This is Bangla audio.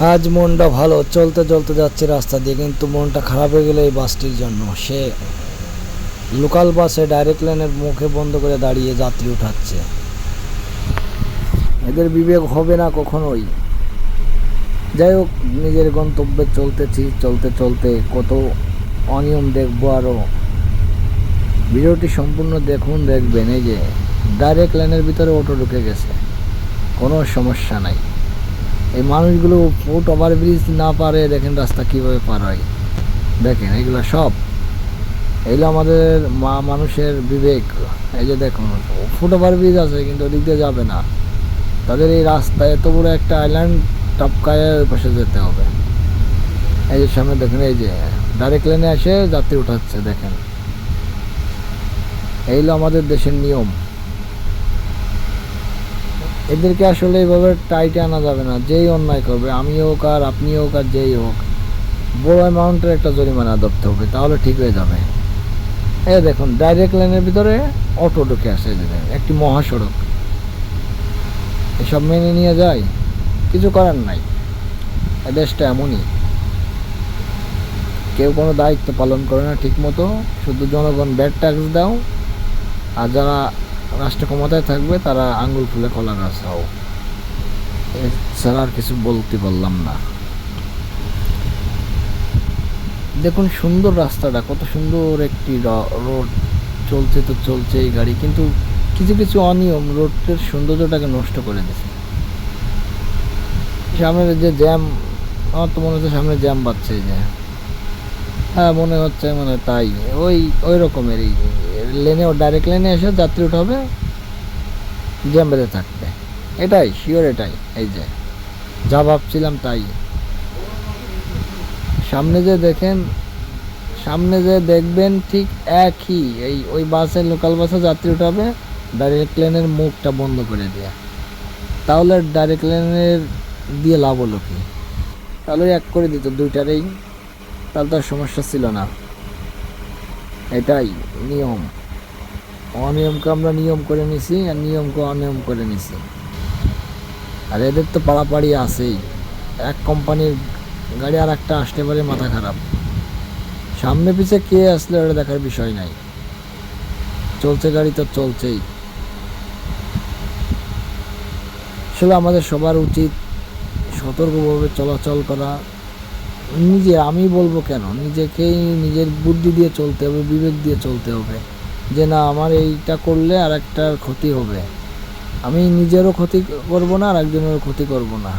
আজ মনটা ভালো, চলতে চলতে যাচ্ছে রাস্তা দিয়ে, কিন্তু মনটা খারাপ হয়ে গেল এই বাসটির জন্য। সে লোকাল বাসে ডাইরেক্ট লাইনের মুখে বন্ধ করে দাঁড়িয়ে যাত্রী উঠাচ্ছে। এদের বিবেক হবে না কখনোই। যাই হোক, নিজের গন্তব্যে চলতেছি, চলতে চলতে কত অনিয়ম দেখবো আরও। ভিডিওটি সম্পূর্ণ দেখুন, দেখবেন এই যে ডাইরেক্ট লাইনের ভিতরে অটো ঢুকে গেছে, কোনো সমস্যা নাই। এই মানুষগুলো ফুট ওভারব্রিজ না পারে, দেখেন রাস্তা কীভাবে পার হয়। দেখেন এগুলো সব, এগুলো আমাদের মানুষের বিবেক। এই যে দেখুন, ফুট ওভারব্রিজ আছে কিন্তু ওদিক দিয়ে যাবে না। তাদের এই রাস্তায় এত বড় একটা আইল্যান্ড টপকায় ওই পাশে যেতে হবে। এই যে সামনে দেখেন, এই যে ডাইরেক্ট লাইনে এসে যাত্রী উঠাচ্ছে। দেখেন এইগুলো আমাদের দেশের নিয়ম। এদেরকে আসলে এইভাবে টাইটে আনা যাবে না। যেই অন্যায় করবে, আমি হোক আর আপনি হোক আর যেই হোক, বড় অ্যামাউন্টের একটা জরিমানা ধরতে হবে, তাহলে ঠিক হয়ে যাবে। এই দেখুন ডাইরেক্ট লাইনের ভিতরে অটো ঢুকে আসে, একটি মহাসড়ক। এসব মেনে নিয়ে যায়, কিছু করার নাই। এ দেশটা এমনই, কেউ কোনো দায়িত্ব পালন করে না ঠিক মতো। শুধু জনগণ ব্যাড ট্যাক্স দাও, আর যারা রাষ্ট্র ক্ষমতায় থাকবে তারা আঙ্গুল ফুলে কলা গাছ হও। এছাড়া আর কিছু বলতে পারলাম না। দেখুন সুন্দর রাস্তাটা, কত সুন্দর একটি রোড। চলছে তো চলছে এই গাড়ি, কিন্তু কিছু কিছু অনিয়ম রোডের সৌন্দর্যটাকে নষ্ট করে দিচ্ছে। সামনের যে জ্যাম, আমার তো মনে হচ্ছে সামনে জ্যাম বাড়ছে। এই যে হ্যাঁ, মনে হচ্ছে মানে তাই, ওই ওই রকমেরই। লেনে, ডাইরেক্ট লেনে এসে যাত্রী উঠাবে, জ্যাম বেঁধে থাকবে। এটাই শিওর, এটাই। এই যে যা ভাবছিলাম তাই। সামনে যে দেখেন, সামনে যে দেখবেন ঠিক একই। এই ওই বাসে, লোকাল বাসে যাত্রী উঠাবে, ডাইরেক্ট লেনের মুখটা বন্ধ করে দেয়া। তাহলে ডাইরেক্ট লেনের দিয়ে লাভ হলো কি? তাহলে এক করে দিত দুইটারেই, তাহলে তার সমস্যা ছিল না। এটাই নিয়ম। অনিয়মকে আমরা নিয়ম করে নিছি, আর নিয়মকে অনিয়ম করে নিছি। আর এদের তো পাড়াপাড়ি আছেই। এক কোম্পানির গাড়ি আর একটা আসতে পারে, মাথা খারাপ। সামনে পিছে কে আসলে ওটা দেখার বিষয় নাই, চলছে গাড়ি তো চলছেই। আসলে আমাদের সবার উচিত সতর্কভাবে চলাচল করা। নিজে, আমি বলবো কেন, নিজেকেই নিজের বুদ্ধি দিয়ে চলতে হবে, বিবেক দিয়ে চলতে হবে, যে না আমার এইটা করলে আর একটার ক্ষতি হবে। আমি নিজেরও ক্ষতি করব না, আর একজনেরও ক্ষতি করব না।